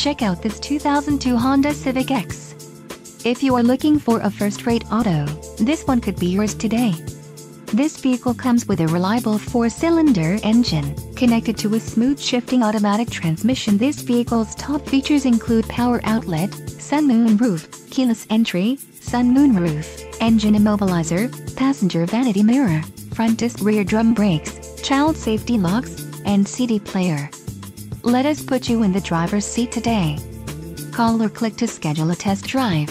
check out this 2002 Honda Civic X. If you are looking for a first-rate auto, this one could be yours today. This vehicle comes with a reliable 4-cylinder engine, connected to a smooth shifting automatic transmission. This vehicle's top features include power outlet, sun moon roof, keyless entry, sun moon roof, engine immobilizer, passenger vanity mirror, front disc rear drum brakes, child safety locks, and CD player. Let us put you in the driver's seat today. Call or click to schedule a test drive.